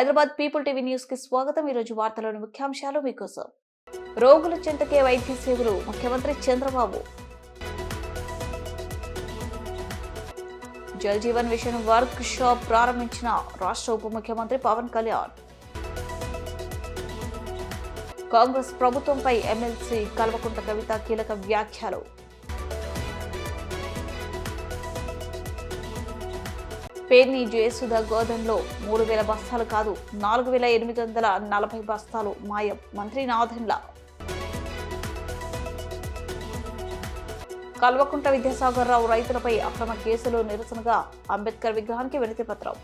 Hyderabad people TV news కి స్వాగతం. ఈ రోజు వార్తలోని ముఖ్యాంశాలు మీకోసం. రోగుల చెంతకే వైద్య సేవలు ముఖ్యమంత్రి Chandrababu. Jal Jeevan mission workshop ప్రారంభించిన రాష్ట్ర ఉప ముఖ్యమంత్రి పవన్ కళ్యాణ్. కాంగ్రెస్ ప్రభుత్వంపై ఎమ్మెల్సీ కల్వకుంట్ల కవిత కీలక వ్యాఖ్యలు. పేర్ని జయసుధ గోదాంలో 3,000 బస్తాలు కాదు 4,840 బస్తాలు మాయం. మంత్రి నాదెండ్ల. కల్వకుంట్ల విద్యాసాగర్ రావు రైతులపై అక్రమ కేసులు నిరసనగా అంబేద్కర్ విగ్రహానికి వినతి పత్రం.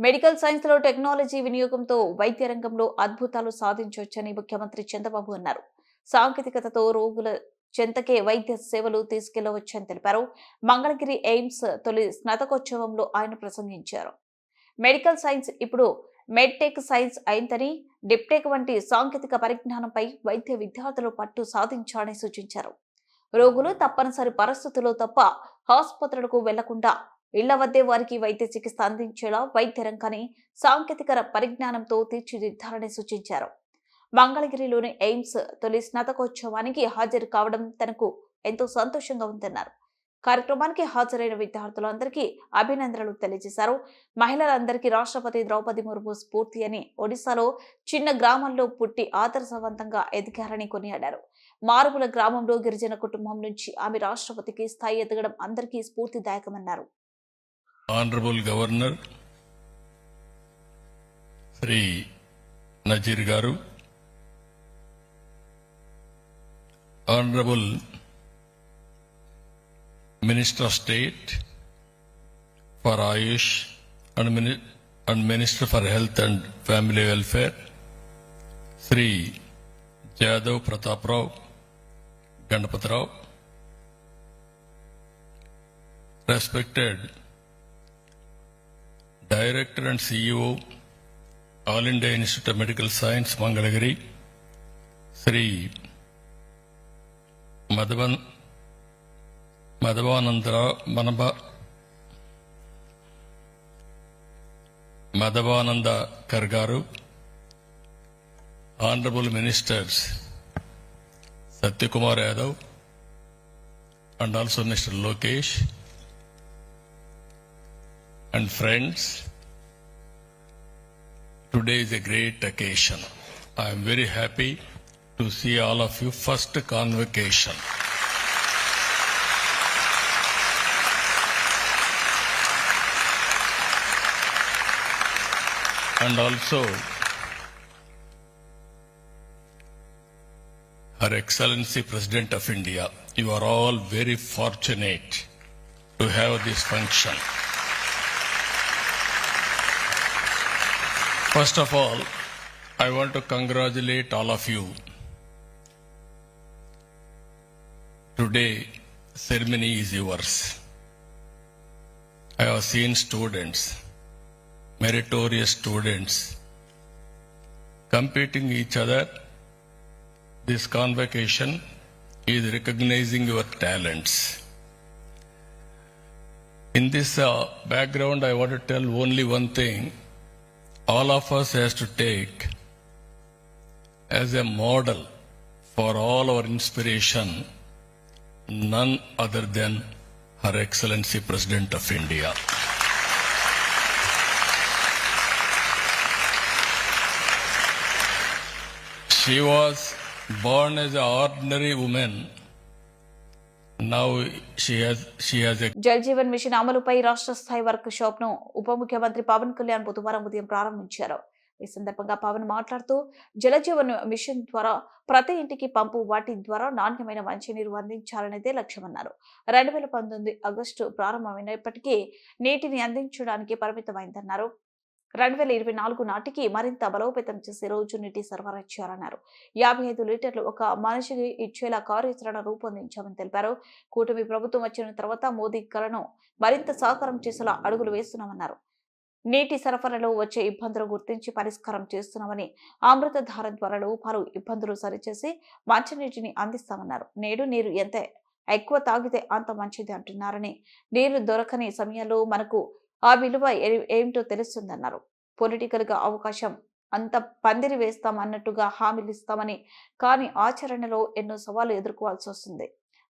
మెడికల్ సైన్స్ లో టెక్నాలజీ వినియోగంతో వైద్య రంగంలో అద్భుతాలు సాధించవచ్చని ముఖ్యమంత్రి చంద్రబాబు అన్నారు. సాంకేతికతతో రోగుల చెంతకే వైద్య సేవలు తీసుకెళ్లవచ్చని తెలిపారు. మంగళగిరి ఎయిమ్స్ తొలి స్నాతకోత్సవంలో ఆయన ప్రసంగించారు. మెడికల్ సైన్స్ ఇప్పుడు మెడ్టెక్ సైన్స్ అయిందని, డిప్టెక్ వంటి సాంకేతిక పరిజ్ఞానంపై వైద్య విద్యార్థులు పట్టు సాధించాలని సూచించారు. రోగులు తప్పనిసరి పరిస్థితుల్లో తప్ప ఆసుపత్రులకు వెళ్లకుండా ఇళ్ల వద్దే వారికి వైద్య చికిత్స అందించేలా వైద్య రంగాన్ని సాంకేతిక పరిజ్ఞానంతో తీర్చిదిద్దాలని సూచించారు. మంగళగిరిలోని ఎయిమ్స్ తొలి స్నాతకోత్సవానికి హాజరు కావడం తనకు ఎంతో సంతోషంగా ఉందన్నారు. కార్యక్రమానికి హాజరైన విద్యార్థులందరికీ అభినందనలు తెలియజేశారు. మహిళలందరికీ రాష్ట్రపతి ద్రౌపది ముర్ము స్ఫూర్తి అని, ఒడిశాలో చిన్న గ్రామంలో పుట్టి ఆదర్శవంతంగా ఎదిగారని కొనియాడారు. మారుమూల గ్రామంలో గిరిజన కుటుంబం నుంచి ఆమె రాష్ట్రపతికి స్థాయి ఎదగడం అందరికీ స్ఫూర్తిదాయకమన్నారు. ఆనరబుల్ గవర్నర్ శ్రీ నజీర్ గారు, Honorable Minister of State for Ayush and Minister for Health and Family Welfare, Sri Jadav Pratap Rao Ganapati Rao, respected Director and CEO, All India Institute of Medical Science, Mangalagiri, Sri Madhavananda Kargaru, Honorable Ministers Satyakumar Yadav and also Mr. Lokesh, and friends, today is a great occasion. I am very happy to see all of you first convocation. And also Her Excellency President of India, you are all very fortunate to have this function. First of all, I want to congratulate all of you. Today, ceremony is yours. I have seen students, meritorious students, competing each other. This convocation is recognizing your talents. In this background, I want to tell only one thing. All of us has to take as a model for all our inspiration none other than Her Excellency President of India. She was born as an ordinary woman. Now she has a Jal Jeevan mission అమలుపై రాష్ట్ర స్థాయి work shop ను ఉప ముఖ్యమంత్రి పవన్ కళ్యాణ్ బుధవారం ఉదయం ప్రారంభించారు. ఈ సందర్భంగా పవన్ మాట్లాడుతూ జల జీవన్ మిషన్ ద్వారా ప్రతి ఇంటికి పంపు, వాటి ద్వారా నాణ్యమైన మంచినీరు అందించాలనేదే లక్ష్యమన్నారు. 2019 ఆగస్టు ప్రారంభమైనప్పటికీ నీటిని అందించడానికి పరిమితమైందన్నారు. 2024 నాటికి మరింత బలోపేతం చేసి రోజు నీటి సరఫరా చేయాలన్నారు. 55 లీటర్లు ఒక మనిషికి ఇచ్చేలా కార్యాచరణ రూపొందించామని తెలిపారు. కూటమి ప్రభుత్వం వచ్చిన తర్వాత మోదీ కలను మరింత సాకారం చేసేలా అడుగులు వేస్తున్నామన్నారు. నీటి సరఫరాలో వచ్చే ఇబ్బందులు గుర్తించి పరిష్కారం చేస్తున్నామని, అమృతధార ద్వారా పలు ఇబ్బందులు సరిచేసి మంచినీటిని అందిస్తామన్నారు. నేడు నీరు ఎంత ఎక్కువ తాగితే అంత మంచిది అంటున్నారని, నీరు దొరకని సమయంలో మనకు ఆ విలువ ఏమిటో తెలుస్తుందన్నారు. పొలిటికల్ గా అవకాశం అంత పందిరి వేస్తాం అన్నట్టుగా హామీలు ఇస్తామని, కానీ ఆచరణలో ఎన్నో సవాళ్లు ఎదుర్కోవాల్సి వస్తుంది.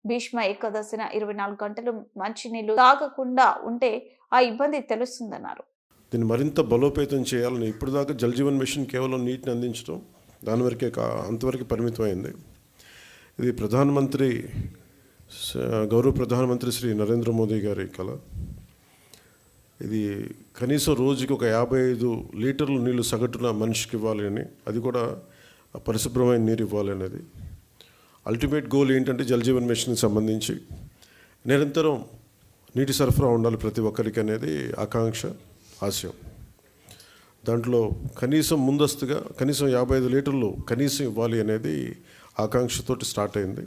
భీష్మ ఏకాదశిన 24 గంటలు మంచినీళ్లు తాగకుండా ఉంటే ఆ ఇబ్బంది తెలుస్తుందన్నారు. దీన్ని మరింత బలోపేతం చేయాలని ఇప్పుడు దాకా జల్ జీవన్ మిషన్ కేవలం నీటిని అందించడం దాని వరకే అంతవరకు పరిమితమైంది. ఇది గౌరవ ప్రధానమంత్రి శ్రీ నరేంద్ర మోదీ గారి కళ. ఇది కనీసం రోజుకి ఒక 55 లీటర్ల నీళ్లు సగటున మనిషికి ఇవ్వాలి అని, అది కూడా పరిశుభ్రమైన నీరు ఇవ్వాలి అనేది అల్టిమేట్ గోల్. ఏంటంటే జల్ జీవన్ మిషన్కి సంబంధించి నిరంతరం నీటి సరఫరా ఉండాలి ప్రతి ఒక్కరికి అనేది ఆకాంక్ష, ఆశయం. దాంట్లో కనీసం ముందస్తుగా కనీసం 55 లీటర్లు కనీసం ఇవ్వాలి అనేది ఆకాంక్షతోటి స్టార్ట్ అయింది.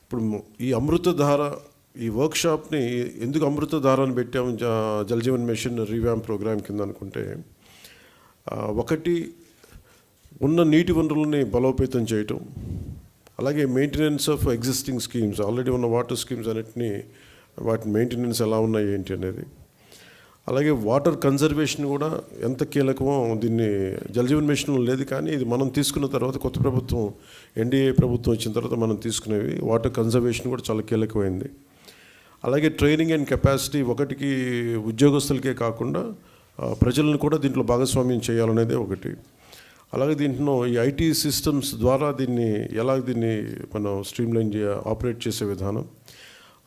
ఇప్పుడు ఈ అమృతధార ఈ వర్క్షాప్ని ఎందుకు అమృతధార అని పెట్టాము Jal Jeevan mission revamp programme కింద అనుకుంటే, ఒకటి ఉన్న నీటి వనరులని బలోపేతం చేయటం, అలాగే maintenance of existing schemes, already ఉన్న వాటర్ స్కీమ్స్ అన్నిటినీ వాటి మెయింటెనెన్స్ ఎలా ఉన్నాయి ఏంటి అనేది, అలాగే వాటర్ కన్జర్వేషన్ కూడా ఎంత కీలకమో దీన్ని జల్ జీవన్ మిషన్లో లేదు, కానీ ఇది మనం తీసుకున్న తర్వాత కొత్త ప్రభుత్వం ఎన్డీఏ ప్రభుత్వం వచ్చిన తర్వాత మనం తీసుకునేవి వాటర్ కన్జర్వేషన్ కూడా చాలా కీలకమైంది. అలాగే ట్రైనింగ్ అండ్ కెపాసిటీ ఒకటికి ఉద్యోగస్తులకే కాకుండా ప్రజలను కూడా దీంట్లో భాగస్వామ్యం చేయాలనేదే ఒకటి. అలాగే దీంట్లో ఈ ఐటీ సిస్టమ్స్ ద్వారా దీన్ని మనం స్ట్రీమ్లైన్ ఆపరేట్ చేసే విధానం,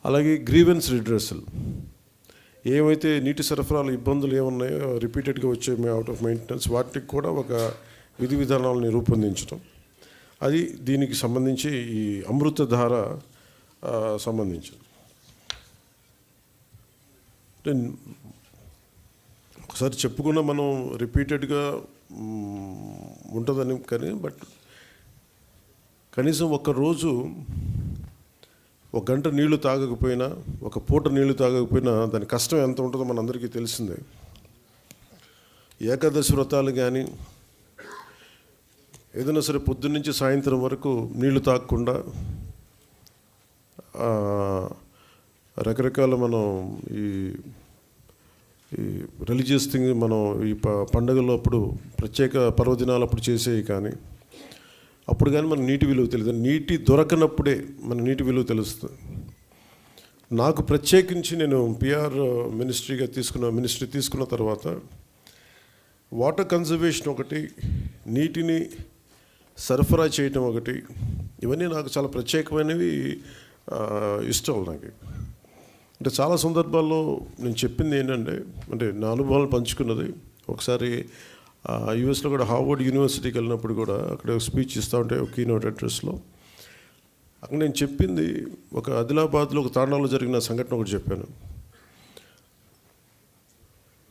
అలాగే గ్రీవెన్స్ రిడ్రెసల్, ఏమైతే నీటి సరఫరాలు ఇబ్బందులు ఏమున్నాయో రిపీటెడ్గా వచ్చే అవుట్ ఆఫ్ మెయింటెనెన్స్, వాటికి కూడా ఒక విధి విధానాలని రూపొందించడం, అది దీనికి సంబంధించి ఈ అమృతధార సంబంధించి. ఒకసారి చెప్పుకున్న మనం రిపీటెడ్గా ఉంటుందని, కానీ కనీసం ఒక్కరోజు 1 గంట నీళ్లు తాగకపోయినా, ఒక పూట నీళ్లు తాగకపోయినా దాని కష్టం ఎంత ఉంటుందో మనందరికీ తెలిసిందే. ఏకాదశి వ్రతాలు కానీ ఏదైనా సరే పొద్దున్నుంచి సాయంత్రం వరకు నీళ్లు తాగకుండా రకరకాల మనం ఈ రిలీజియస్ థింగ్ మనం ఈ పండుగల్లో అప్పుడు ప్రత్యేక పర్వదినాలు చేసేవి, కానీ అప్పుడు కానీ మనకు నీటి విలువ తెలియదు. నీటి దొరకనప్పుడే మన నీటి విలువ తెలుస్తుంది. నాకు ప్రత్యేకించి నేను పిఆర్ మినిస్ట్రీ తీసుకున్న తర్వాత వాటర్ కన్జర్వేషన్ ఒకటి, నీటిని సరఫరా చేయటం ఒకటి, ఇవన్నీ నాకు చాలా ప్రత్యేకమైనవి, ఇష్టం నాకు. అంటే చాలా సందర్భాల్లో నేను చెప్పింది ఏంటంటే, అంటే నా అనుభవాలు పంచుకున్నది. ఒకసారి యూఎస్లో కూడా హార్వర్డ్ యూనివర్సిటీకి వెళ్ళినప్పుడు కూడా అక్కడ స్పీచ్ ఇస్తూ ఉంటే ఒక కీనోట్ అడ్రస్లో అక్కడ నేను చెప్పింది, ఒక ఆదిలాబాద్లో ఒక తాండాలో జరిగిన సంఘటన ఒకటి చెప్పాను.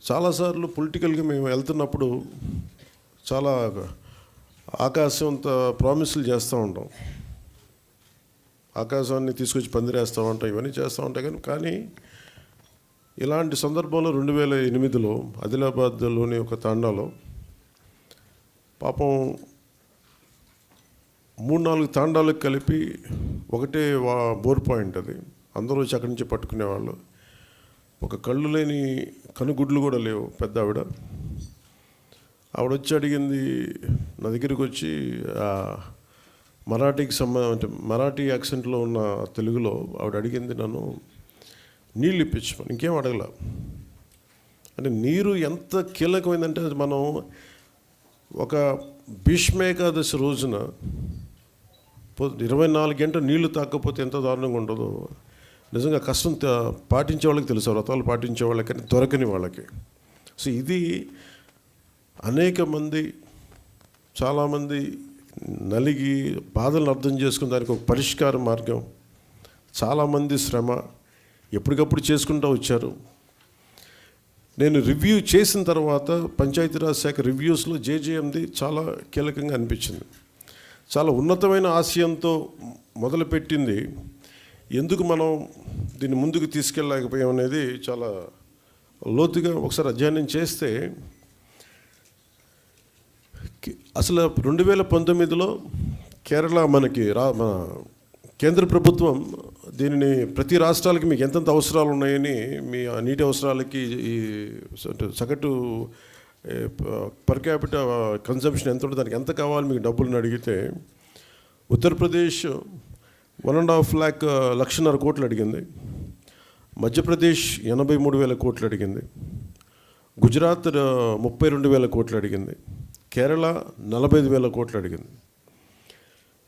చాలాసార్లు పొలిటికల్గా మేము వెళ్తున్నప్పుడు చాలా ఆకాశం అంత ప్రామిసులు చేస్తూ ఉంటాం, ఆకాశాన్ని తీసుకొచ్చి పందిరేస్తూ ఉంటాం, ఇవన్నీ చేస్తూ ఉంటాయి. కానీ ఇలాంటి సందర్భంలో 2008లో ఆదిలాబాద్లోని ఒక తాండాలో పాపం 3-4 తాండాలకు కలిపి ఒకటే బోర్ పాయింట్, అది అందరూ వచ్చి అక్కడి నుంచి పట్టుకునేవాళ్ళు. ఒక కళ్ళు లేని కనుగుడ్లు కూడా లేవు పెద్ద ఆవిడ వచ్చి అడిగింది, నా దగ్గరికి వచ్చి అంటే మరాఠీ యాక్సెంట్లో ఉన్న తెలుగులో ఆవిడ అడిగింది నన్ను నీళ్ళు ఇప్పించమని, ఇంకేం అడగల. అంటే నీరు ఎంత కీలకమైందంటే, అది మనం ఒక భీష్మేకాదశి రోజున 24 గంటలు నీళ్లు తాగకపోతే ఎంత దారుణంగా ఉంటుందో నిజంగా కష్టం పాటించే వాళ్ళకి తెలుసు, వ్రతాలు పాటించే వాళ్ళకి, కానీ దొరకని వాళ్ళకి. సో ఇది అనేక మంది, చాలామంది నలిగి బాధలను అర్థం చేసుకుని దానికి ఒక పరిష్కార మార్గం, చాలామంది శ్రమ ఎప్పటికప్పుడు చేసుకుంటూ వచ్చారు. నేను రివ్యూ చేసిన తర్వాత పంచాయతీరాజ్ శాఖ రివ్యూస్లో జేజేఎంది చాలా కీలకంగా అనిపించింది. చాలా ఉన్నతమైన ఆశయంతో మొదలుపెట్టింది, ఎందుకు మనం దీన్ని ముందుకు తీసుకెళ్ళలేకపోయాం అనేది చాలా లోతుగా ఒకసారి అధ్యయనం చేస్తే, అసలు 2019లో కేరళ మన కేంద్ర ప్రభుత్వం దీనిని ప్రతి రాష్ట్రాలకి మీకు ఎంతెంత అవసరాలు ఉన్నాయని మీ ఆ నీటి అవసరాలకి ఈ సగటు పర్ క్యాపిటల్ కన్జంప్షన్ ఎంత ఉంటుంది, దానికి ఎంత కావాలి మీకు డబ్బులను అడిగితే ఉత్తరప్రదేశ్ 1.5 lakh 1.5 కోట్లు అడిగింది, మధ్యప్రదేశ్ 83,000 కోట్లు అడిగింది, గుజరాత్ 32,000 కోట్లు అడిగింది, కేరళ 45,000 కోట్లు అడిగింది.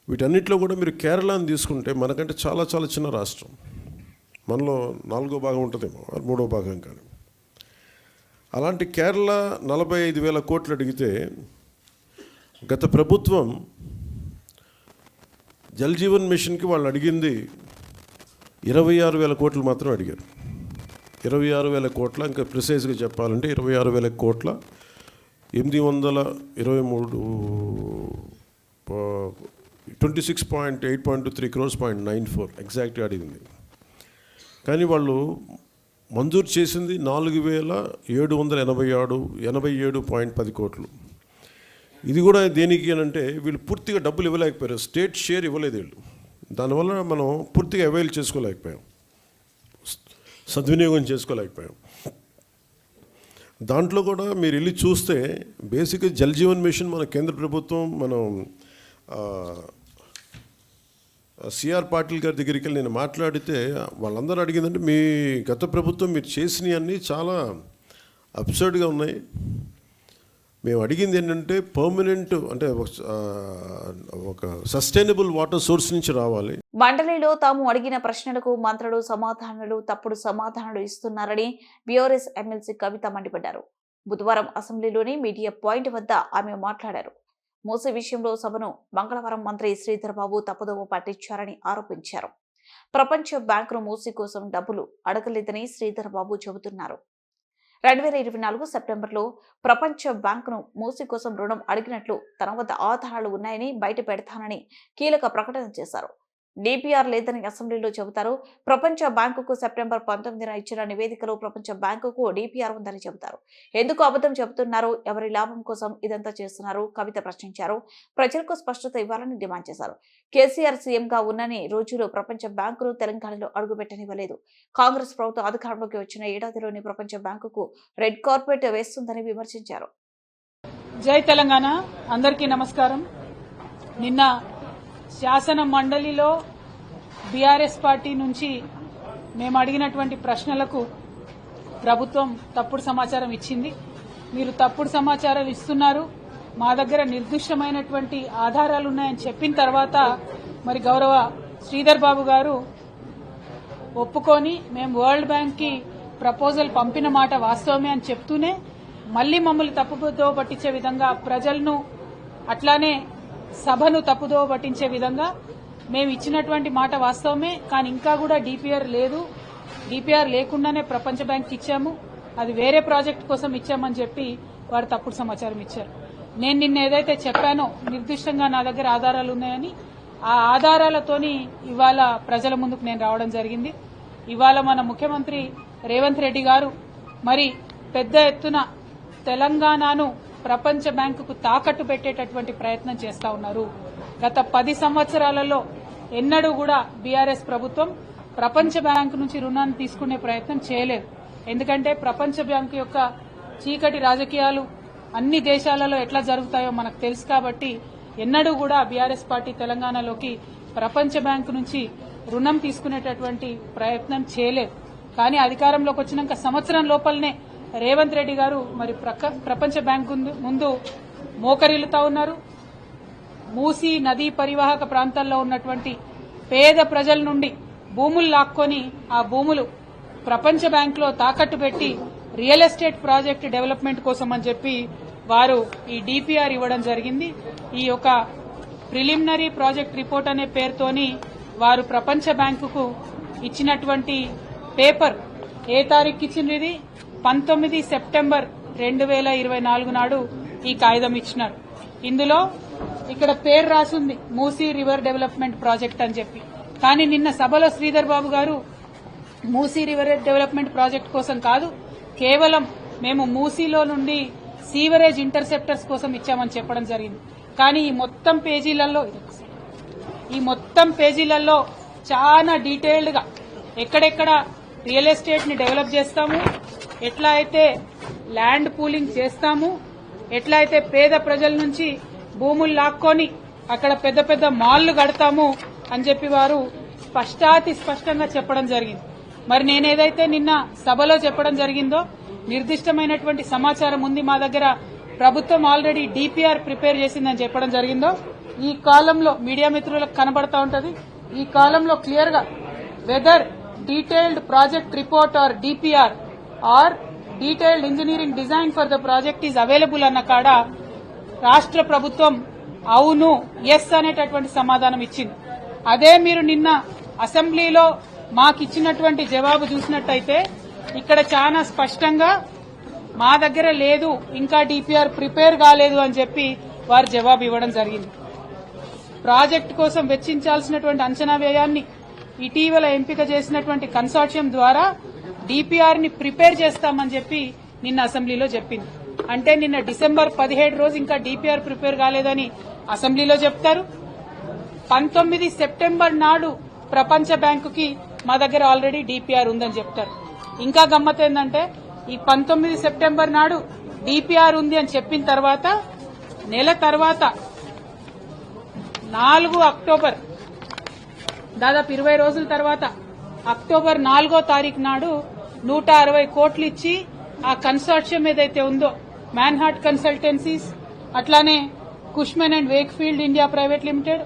వీటన్నిటిలో కూడా మీరు కేరళని తీసుకుంటే మనకంటే చాలా చాలా చిన్న రాష్ట్రం, మనలో 4వ భాగం ఉంటుందేమో 3వ భాగం కానీ. అలాంటి కేరళ 45,000 కోట్లు అడిగితే గత ప్రభుత్వం జల్ జీవన్ మిషన్కి వాళ్ళు అడిగింది 26,000 కోట్లు మాత్రం అడిగారు. 26,000 కోట్ల, ఇంకా ప్రిసైజ్గా చెప్పాలంటే 26,000 కోట్ల 26.8.3 crores 0.94 ఎగ్జాక్ట్గా అడిగింది. కానీ వాళ్ళు మంజూరు చేసింది 4,787.10 కోట్లు. ఇది కూడా దేనికి అని అంటే వీళ్ళు పూర్తిగా డబ్బులు ఇవ్వలేకపోయారు, స్టేట్ షేర్ ఇవ్వలేదు వీళ్ళు. దానివల్ల మనం పూర్తిగా అవైల్ చేసుకోలేకపోయాం, సద్వినియోగం చేసుకోలేకపోయాం. దాంట్లో కూడా మీరు వెళ్ళి చూస్తే బేసిక్గా జల్ జీవన్ మిషన్ మన కేంద్ర ప్రభుత్వం మనం సిఆర్ పాటిల్ గారి దగ్గరికి వెళ్ళి నేను మాట్లాడితే వాళ్ళందరూ అడిగిందంటే మీ గత ప్రభుత్వం మీరు చేసినవి అన్నీ చాలా అబ్సర్డ్గా ఉన్నాయి, మేము అడిగింది ఏంటంటే పర్మనెంట్ అంటే ఒక సస్టైనబుల్ వాటర్ సోర్స్ నుంచి రావాలి. మండలిలో తాము అడిగిన ప్రశ్నలకు మంత్రులు తప్పుడు సమాధానాలు ఇస్తున్నారని బీఆర్ఎస్ ఎమ్మెల్సీ కవిత మండిపడ్డారు. బుధవారం అసెంబ్లీలోని మీడియా పాయింట్ వద్ద ఆమె మాట్లాడారు. మూసీ విషయంలో సభను మంగళవారం మంత్రి శ్రీధర్ బాబు తప్పుదోవ పట్టించారని ఆరోపించారు. ప్రపంచ బ్యాంకును మూసీ కోసం డబ్బులు అడగలేదని శ్రీధర్ బాబు చెబుతున్నారు. 2024 సెప్టెంబర్లో ప్రపంచ బ్యాంకును మూసీ కోసం రుణం అడిగినట్లు తన వద్ద ఆధారాలు ఉన్నాయని బయట పెడతానని కీలక ప్రకటన చేశారు. డిపిఆర్ లేదని అసెంబ్లీలో చెబుతారు. ప్రపంచ బ్యాంకుకు సెప్టెంబర్ 19న ఇచ్చిన నివేదికలో ప్రపంచ బ్యాంకుకు డిపిఆర్ ఉందని చెబుతారు. ఎందుకు అబద్ధం చెబుతున్నారు? ఎవరి లాభం కోసం ఇదంతా చేస్తున్నారు? కవిత ప్రశ్నించారు. ప్రజలకు స్పష్టత ఇవ్వాలని డిమాండ్ చేశారు. కేసీఆర్ సీఎంగా ఉన్నన్ని రోజులు ప్రపంచ బ్యాంకును తెలంగాణలో అడుగుపెట్టనివ్వలేదు. కాంగ్రెస్ ప్రభుత్వం అధికారంలోకి వచ్చిన ఏడాదిలోని ప్రపంచ బ్యాంకుకు రెడ్ కార్పెట్ వేస్తుందని విమర్శించారు. జై తెలంగాణ. అందరికీ నమస్కారం. నిన్న శాసన మండలిలో బీఆర్ఎస్ పార్టీ నుంచి మేము అడిగినటువంటి ప్రశ్నలకు ప్రభుత్వం తప్పుడు సమాచారం ఇచ్చింది. మీరు తప్పుడు సమాచారం ఇస్తున్నారు, మా దగ్గర నిర్దిష్టమైనటువంటి ఆధారాలు ఉన్నాయని చెప్పిన తర్వాత మరి గౌరవ శ్రీధర్ బాబు గారు ఒప్పుకొని మేము వరల్డ్ బ్యాంక్ కి ప్రపోజల్ పంపిన మాట వాస్తవమే అని చెప్తూనే మళ్లీ మమ్మల్ని తప్పుదోవ పట్టించే విధంగా, ప్రజలను అట్లానే సభను తప్పుదోవ పట్టించే విధంగా మేము ఇచ్చినటువంటి మాట వాస్తవమే, కానీ ఇంకా కూడా డిపిఆర్ లేదు, డిపిఆర్ లేకుండానే ప్రపంచ బ్యాంక్ ఇచ్చాము, అది వేరే ప్రాజెక్ట్ కోసం ఇచ్చామని చెప్పి వారు తప్పుడు సమాచారం ఇచ్చారు. నేను నిన్న ఏదైతే చెప్పానో నిర్దిష్టంగా నా దగ్గర ఆధారాలు ఉన్నాయని, ఆ ఆధారాలతోని ఇవాళ ప్రజల ముందుకు నేను రావడం జరిగింది. ఇవాళ మన ముఖ్యమంత్రి రేవంత్ రెడ్డి గారు మరి పెద్ద ఎత్తున తెలంగాణను ప్రపంచ బ్యాంకుకు తాకట్టు పెట్టేటటువంటి ప్రయత్నం చేస్తా ఉన్నారు. గత 10 సంవత్సరాలలో ఎన్నడూ కూడా బీఆర్ఎస్ ప్రభుత్వం ప్రపంచ బ్యాంకు నుంచి రుణాన్ని తీసుకునే ప్రయత్నం చేయలేదు. ఎందుకంటే ప్రపంచ బ్యాంకు యొక్క చీకటి రాజకీయాలు అన్ని దేశాలలో ఎట్లా జరుగుతాయో మనకు తెలుసు. కాబట్టి ఎన్నడూ కూడా బీఆర్ఎస్ పార్టీ తెలంగాణలోకి ప్రపంచ బ్యాంకు నుంచి రుణం తీసుకునేటటువంటి ప్రయత్నం చేయలేదు. కానీ అధికారంలోకి వచ్చినాక సంవత్సరం లోపలనే రేవంత్ రెడ్డి గారు మరి ప్రపంచ బ్యాంకు ముందు మోకరిల్లుతా ఉన్నారు. మూసీ నదీ పరివాహక ప్రాంతాల్లో ఉన్నటువంటి పేద ప్రజల నుండి భూములు లాక్కొని ఆ భూములు ప్రపంచ బ్యాంకులో తాకట్టు పెట్టి రియల్ ఎస్టేట్ ప్రాజెక్ట్ డెవలప్మెంట్ కోసం అని చెప్పి వారు ఈ డిపిఆర్ ఇవ్వడం జరిగింది. ఈ యొక్క ప్రిలిమినరీ ప్రాజెక్ట్ రిపోర్ట్ అనే పేరుతోని వారు ప్రపంచ బ్యాంకుకు ఇచ్చినటువంటి పేపర్ ఏ తారీఖు ఇచ్చింది? 19 సెప్టెంబర్ 2024 నాడు ఈ కాగితం ఇచ్చినారు. ఇందులో ఇక్కడ పేరు రాసుంది మూసీ రివర్ డెవలప్మెంట్ ప్రాజెక్ట్ అని చెప్పి. కానీ నిన్న సభలో శ్రీధర్ బాబు గారు మూసీ రివర్ డెవలప్మెంట్ ప్రాజెక్ట్ కోసం కాదు, కేవలం మేము మూసీలో నుండి సీవరేజ్ ఇంటర్సెప్టర్స్ కోసం ఇచ్చామని చెప్పడం జరిగింది. కానీ ఈ మొత్తం పేజీలలో చాలా డీటెయిల్డ్గా ఎక్కడెక్కడ రియల్ ఎస్టేట్ని డెవలప్ చేస్తాము, ఎట్లా అయితే ల్యాండ్ పూలింగ్ చేస్తాము, ఎట్లా అయితే పేద ప్రజల నుంచి భూములు లాక్కొని అక్కడ పెద్ద పెద్ద మాల్లు కడతాము అని చెప్పి వారు స్పష్టంగా చెప్పడం జరిగింది. మరి నేనేదైతే నిన్న సభలో చెప్పడం జరిగిందో నిర్దిష్టమైనటువంటి సమాచారం ఉంది మా దగ్గర, ప్రభుత్వం ఆల్రెడీ డిపిఆర్ ప్రిపేర్ చేసిందని చెప్పడం జరిగిందో ఈ కాలంలో మీడియా మిత్రులకు కనబడతా ఉంటది. ఈ కాలంలో క్లియర్ గా whether detailed project report or DPR or detailed engineering design for the project is available అన్న కాడ రాష్ట్ర ప్రభుత్వం అవును ఎస్ అనేటటువంటి సమాధానం ఇచ్చింది. అదే మీరు నిన్న అసెంబ్లీలో మాకిచ్చినటువంటి జవాబు చూసినట్టయితే ఇక్కడ చాలా స్పష్టంగా మా దగ్గర లేదు, ఇంకా డిపిఆర్ ప్రిపేర్ కాలేదు అని చెప్పి వారు జవాబు ఇవ్వడం జరిగింది. ప్రాజెక్టు కోసం వెచ్చించాల్సినటువంటి అంచనా వ్యయాన్ని ఇటీవల ఎంపిక చేసినటువంటి కన్సార్టియం ద్వారా డిపిఆర్ ని ప్రిపేర్ చేస్తామని చెప్పి నిన్న అసెంబ్లీలో చెప్పింది. అంటే నిన్న డిసెంబర్ 17 రోజు ఇంకా డిపిఆర్ ప్రిపేర్ కాలేదని అసెంబ్లీలో చెప్తారు. 19 సెప్టెంబర్ నాడు ప్రపంచ బ్యాంకుకి మా దగ్గర ఆల్రెడీ డిపిఆర్ ఉందని చెప్తారు. ఇంకా గమ్మత్ ఏంటంటే ఈ 19 సెప్టెంబర్ నాడు డిపిఆర్ ఉంది అని చెప్పిన తర్వాత నెల తర్వాత 4 అక్టోబర్ దాదాపు 20 రోజుల తర్వాత అక్టోబర్ 4వ తారీఖు నాడు 160 కోట్లు ఇచ్చి ఆ కన్సార్టియం ఏదైతే ఉందో మ్యాన్హాట్ కన్సల్టెన్సీస్, అట్లానే Cushman and Wakefield India private limited,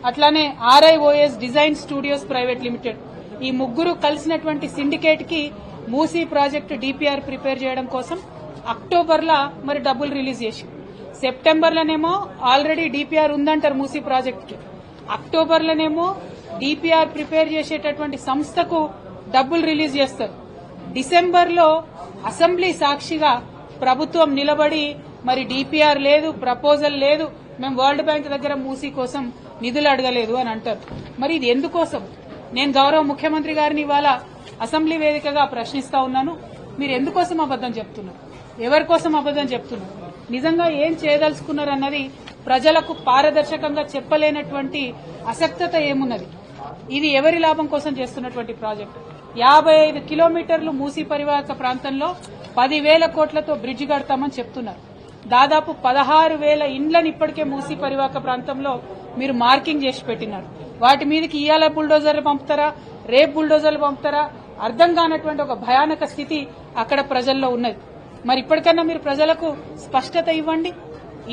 అట్లానే RIOS design studios private limited, ఈ ముగ్గురు కలిసినటువంటి సిండికేట్ కి మూసీ ప్రాజెక్టు డిపిఆర్ ప్రిపేర్ చేయడం కోసం అక్టోబర్లో మరి డబ్బులు రిలీజ్ చేసి, సెప్టెంబర్లోనేమో ఆల్రెడీ డిపిఆర్ ఉందంటారు మూసీ ప్రాజెక్టుకి, అక్టోబర్లోనేమో డిపిఆర్ ప్రిపేర్ చేసేటటువంటి సంస్థకు డబ్బులు రిలీజ్ చేస్తారు. డిసెంబర్లో అసెంబ్లీ సాక్షిగా ప్రభుత్వం నిలబడి మరి డిపిఆర్ లేదు, ప్రపోజల్ లేదు, మేము వరల్డ్ బ్యాంక్ దగ్గర మూసీ కోసం నిధులు అడగలేదు అని అంటారు. మరి ఇది ఎందుకోసం? నేను గౌరవ ముఖ్యమంత్రి గారిని ఇవాళ అసెంబ్లీ వేదికగా ప్రశ్నిస్తా ఉన్నాను. మీరు ఎందుకోసం అబద్దం చెప్తున్నారు? ఎవరి కోసం అబద్దం చెప్తున్నారు? నిజంగా ఏం చేయదలుచుకున్నారు అన్నది ప్రజలకు పారదర్శకంగా చెప్పలేనటువంటి అసక్తత ఏమున్నది? ఇది ఎవరి లాభం కోసం చేస్తున్నటువంటి ప్రాజెక్టు? 55 కిలోమీటర్లు మూసీ పరివాహక ప్రాంతంలో 10,000 కోట్లతో బ్రిడ్జి కడతామని చెప్తున్నారు. దాదాపు 16,000 ఇండ్లను ఇప్పటికే మూసీ పరివాహక ప్రాంతంలో మీరు మార్కింగ్ చేసి పెట్టినారు. వాటి మీదకి ఇవాళ బుల్డోజర్లు పంపుతారా, రేపు బుల్డోజర్లు పంపుతారా అర్థం కానటువంటి ఒక భయానక స్థితి అక్కడ ప్రజల్లో ఉన్నది. మరి ఇప్పటికన్నా మీరు ప్రజలకు స్పష్టత ఇవ్వండి.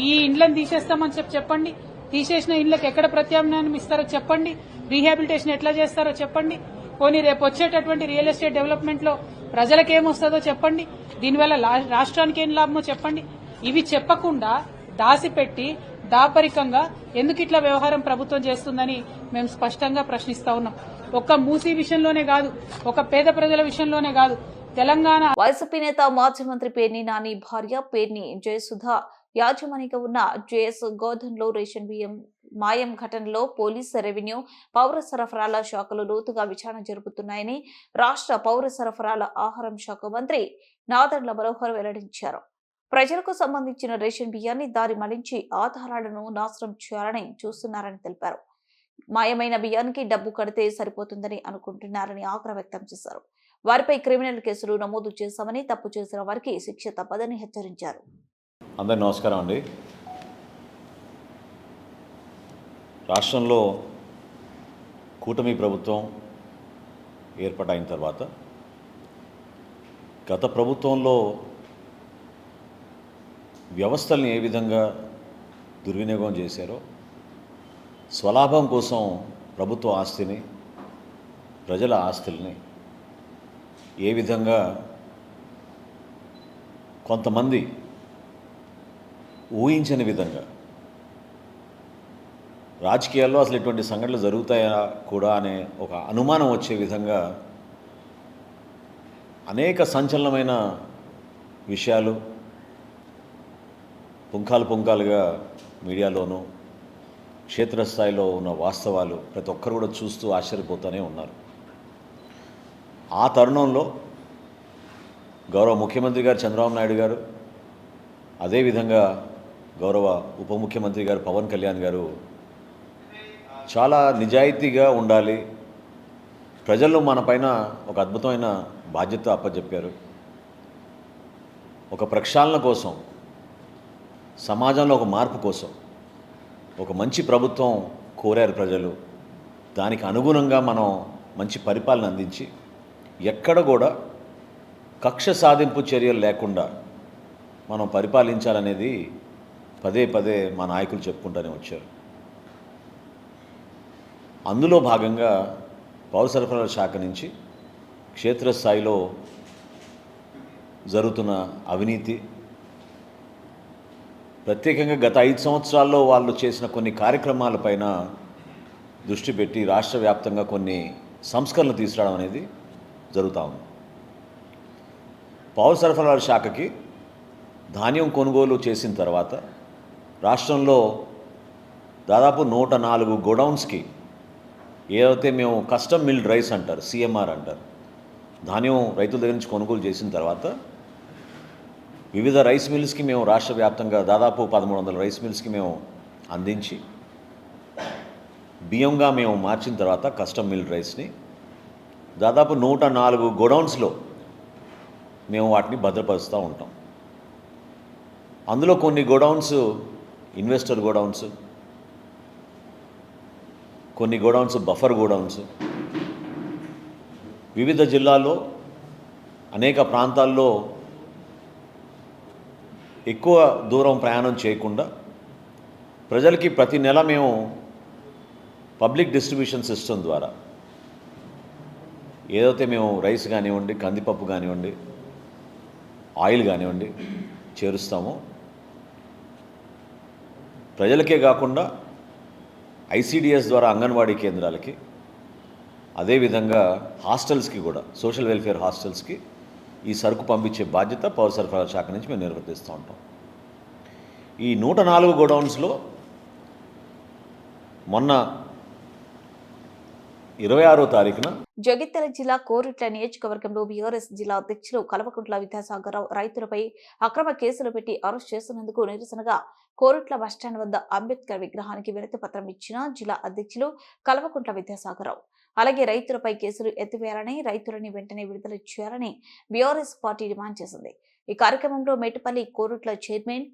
ఈ ఇండ్లను తీసేస్తామని చెప్పండి. తీసేసిన ఇండ్లకు ఎక్కడ ప్రత్యామ్నాయం ఇస్తారో చెప్పండి. రీహాబిలిటేషన్ ఎట్లా చేస్తారో చెప్పండి. పోనీ రేపు వచ్చేటటువంటి రియల్ ఎస్టేట్ డెవలప్మెంట్ లో ప్రజలకేమొస్తుందో చెప్పండి. దీనివల్ల రాష్ట్రానికి ఏం లాభమో చెప్పండి. ఇవి చెప్పకుండా దాసిపెట్టి దాపరికంగా ఎందుకు ఇట్లా వ్యవహారం ప్రభుత్వం చేస్తుందని మేము స్పష్టంగా ప్రశ్నిస్తా ఉన్నాం. ఒక్క మూసీ విషయంలోనే కాదు, ఒక పేద ప్రజల విషయంలోనే కాదు, తెలంగాణ వైసీపీ నేత మాజీ మంత్రి పేర్ని నాని భార్య పేర్ని జయసుధ యాజమానిగా ఉన్న జేఎస్ గోధన్లో రేషన్ బియ్యం మాయం ఘటనలో పోలీసు, రెవెన్యూ, పౌర సరఫరాల శాఖలు లోతుగా విచారణ జరుపుతున్నాయని రాష్ట్ర పౌర సరఫరాల ఆహారం శాఖ మంత్రి నాదెండ్ల మనోహర్ వెల్లడించారు. ప్రజలకు సంబంధించిన రేషన్ బియ్యాన్ని దారి మళ్లించి ఆధారాలను నాశనం చేయాలని చూస్తున్నారని తెలిపారు. మాయమైన బియ్యానికి డబ్బు కడితే సరిపోతుందని అనుకుంటున్నారని ఆగ్రహం వ్యక్తం చేశారు. వారిపై క్రిమినల్ కేసులు నమోదు చేశామని, తప్పు చేసిన వారికి శిక్ష తప్పదని హెచ్చరించారు. అందరికీ నమస్కారం అండి. రాష్ట్రంలో కూటమి ప్రభుత్వం ఏర్పాటైన తర్వాత గత ప్రభుత్వంలో వ్యవస్థల్ని ఏ విధంగా దుర్వినియోగం చేశారో, స్వలాభం కోసం ప్రభుత్వ ఆస్తిని, ప్రజల ఆస్తుల్ని ఏ విధంగా కొంతమంది ఊహించని విధంగా రాజకీయాల్లో అసలు ఇటువంటి సంఘటనలు జరుగుతాయా కూడా అనే ఒక అనుమానం వచ్చే విధంగా అనేక సంచలనమైన విషయాలు పుంఖాలుగా మీడియాలోనూ క్షేత్రస్థాయిలో ఉన్న వాస్తవాలు ప్రతి ఒక్కరు కూడా చూస్తూ ఆశ్చర్యపోతూనే ఉన్నారు. ఆ తరుణంలో గౌరవ ముఖ్యమంత్రి గారు చంద్రబాబు నాయుడు గారు, అదేవిధంగా గౌరవ ఉప ముఖ్యమంత్రి గారు పవన్ కళ్యాణ్ గారు చాలా నిజాయితీగా ఉండాలి, ప్రజలు మన పైన ఒక అద్భుతమైన బాధ్యత అప్పచెప్పారు. ఒక ప్రక్షాళన కోసం, సమాజంలో ఒక మార్పు కోసం ఒక మంచి ప్రభుత్వం కోరారు ప్రజలు. దానికి అనుగుణంగా మనం మంచి పరిపాలన అందించి ఎక్కడ కూడా కక్ష సాధింపు చర్యలు లేకుండా మనం పరిపాలించాలనేది పదే పదే మా నాయకులు చెప్పుకుంటూనే వచ్చారు. అందులో భాగంగా పౌర సరఫరాల శాఖ నుంచి క్షేత్రస్థాయిలో జరుగుతున్న అవినీతి, ప్రత్యేకంగా గత 5 సంవత్సరాల్లో వాళ్ళు చేసిన కొన్ని కార్యక్రమాలపైన దృష్టి పెట్టి రాష్ట్ర వ్యాప్తంగా కొన్ని సంస్కరణలు తీసుకురావడం అనేది జరుగుతూ ఉంది. పౌర సరఫరాల శాఖకి ధాన్యం కొనుగోలు చేసిన తర్వాత రాష్ట్రంలో దాదాపు 104 గోడౌన్స్కి ఏదైతే మేము కస్టమ్ మిల్డ్ రైస్ అంటారు, సిఎంఆర్ అంటారు, ధాన్యం రైతుల దగ్గర నుంచి కొనుగోలు చేసిన తర్వాత వివిధ రైస్ మిల్స్కి మేము రాష్ట్ర వ్యాప్తంగా దాదాపు 1300 రైస్ మిల్స్కి మేము అందించి బియ్యంగా మేము మార్చిన తర్వాత కస్టమ్ మిల్డ్ రైస్ని దాదాపు 104 గోడౌన్స్లో మేము వాటిని భద్రపరుస్తూ ఉంటాం. అందులో కొన్ని గోడౌన్స్ ఇన్వెస్టర్ గోడౌన్స్, కొన్ని గోడౌన్స్ బఫర్ గోడౌన్స్. వివిధ జిల్లాల్లో అనేక ప్రాంతాల్లో ఎక్కువ దూరం ప్రయాణం చేయకుండా ప్రజలకి ప్రతి నెల మేము పబ్లిక్ డిస్ట్రిబ్యూషన్ సిస్టమ్ ద్వారా ఏదైతే మేము రైస్ కానివ్వండి, కందిపప్పు కానివ్వండి, ఆయిల్ కానివ్వండి చేరుస్తామో ప్రజలకే కాకుండా ఐసిడిఎస్ ద్వారా అంగన్వాడీ కేంద్రాలకి, అదేవిధంగా హాస్టల్స్కి కూడా, సోషల్ వెల్ఫేర్ హాస్టల్స్కి ఈ సరుకు పంపించే బాధ్యత పౌర సరఫరాల శాఖ నుంచి మేము నిర్వర్తిస్తూ ఉంటాం. ఈ 104 గోడౌన్స్లో మొన్న 26వ తారీఖున జగిత్యాల జిల్లా కోరుట్ల నియోజకవర్గంలో బీఆర్ఎస్ జిల్లా అధ్యక్షులు కల్వకుంట్ల విద్యాసాగరరావు రైతులపై అక్రమ కేసులు పెట్టి అరెస్ట్ చేస్తున్నందుకు నిరసనగా కోరుట్ల బస్టాండ్ వద్ద అంబేద్కర్ విగ్రహానికి వినతి పత్రం ఇచ్చిన జిల్లా అధ్యక్షులు కల్వకుంట్ల విద్యాసాగరరావు. అలాగే రైతులపై కేసులు ఎత్తివేయాలని, రైతులని వెంటనే విడుదల చేయాలని బీఆర్ఎస్ పార్టీ డిమాండ్ చేసింది. ఈ కార్యక్రమంలో మేటపల్లి కోరుట్ల చైర్మన్,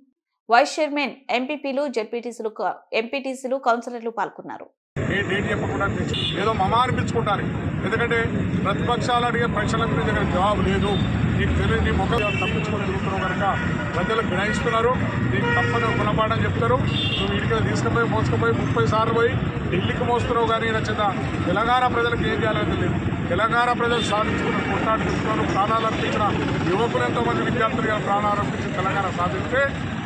వైస్ చైర్మన్, ఎంపీపీలు, ఎంపీటీసీలు, కౌన్సిలర్లు పాల్గొన్నారు. డేట్ చెప్పకుండా ఏదో మమా అనిపించుకుంటారు. ఎందుకంటే ప్రతిపక్షాలు అడిగే ప్రశ్నల గురించి దగ్గర జవాబు లేదు. నీకు తెలియదు, నీ ముఖం తప్పించుకొని తిరుగుతున్నావు కనుక ప్రజలు గ్రహిస్తున్నారు. నీకు తప్పని గుణపాఠం చెప్తారు. నువ్వు ఇంటికి తీసుకుపోయి మోసుకుపోయి 30 సార్లు పోయి ఢిల్లీకి మోస్తున్నావు. కానీ నచ్చింద తెలంగాణ ప్రజలకు ఏం చేయాలో తెలియదు. తెలంగాణ ప్రజలు సాధించుకున్న కొట్టాడు చెప్తున్నారు. ప్రాణాలు అర్పించిన యువకులు ఎంతోమంది విద్యార్థులుగా ప్రాణాలు అర్పించి తెలంగాణ సాధిస్తే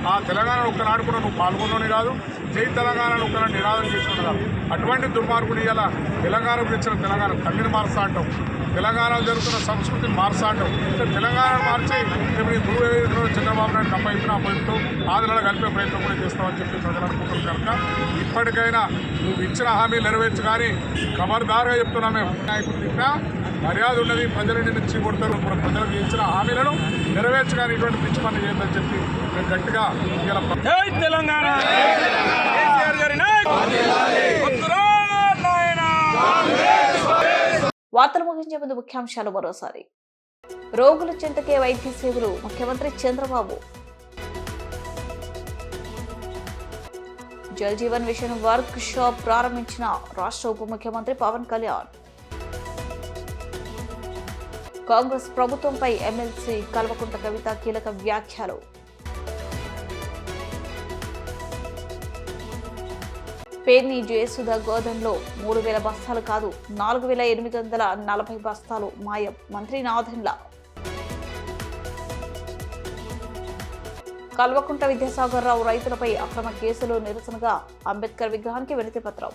ఆ తెలంగాణ ఒక్కనాడు కూడా నువ్వు పాల్గొనని కాదు, జై తెలంగాణను ఒక్కనాడు నినాదం చేసుకుని కాదు. అటువంటి దుర్మార్గుడు ఇలా తెలంగాణ గురించిన తెలంగాణ తల్లిని మార్చా అంటాం, తెలంగాణలో జరుగుతున్న సంస్కృతిని మార్చా అంటాం. తెలంగాణను మార్చి ఇప్పుడు ఈ గురువు చంద్రబాబు నాయుడు అప్పయిస్తున్నా అప్పయిస్తూ ఆంధ్రలో కలిపే ప్రయత్నం కూడా చేస్తామని చెప్పి ప్రజలు అనుకుంటున్నారు. కనుక ఇప్పటికైనా నువ్వు ఇచ్చిన హామీలు నెరవేర్చు. కానీ ఖబర్దారుగా చెప్తున్నా, మేము నాయకులు తిన్నా మర్యాద ఉన్నది, ప్రజలని నుంచి కొడతారు. ప్రజలకు ఇచ్చిన హామీలను నెరవేర్చు కానీ ఇటువంటి పిచ్చి పని చేయొద్దని చెప్పి మేము గట్టిగా వార్తలు ముగించే ముందు ముఖ్యాంశాలు మరోసారి. రోగుల చెంతకే వైద్య సేవలు, ముఖ్యమంత్రి Chandrababu. Jal Jeevan mission workshop ప్రారంభించిన రాష్ట్ర ఉప ముఖ్యమంత్రి పవన్ కళ్యాణ్. కాంగ్రెస్ ప్రభుత్వంపై ఎమ్మెల్సీ కల్వకుంట్ల కవిత కీలక వ్యాఖ్యలు. పేర్ని జయసుధ గోదాంలో 3000 బస్తాలు కాదు 4840 బస్తాలు మాయం, మంత్రి నాదెండ్ల. కల్వకుంట్ల విద్యాసాగరరావు రైతులపై అక్రమ కేసులు నిరసనగా అంబేద్కర్ విగ్రహానికి వినతి పత్రం.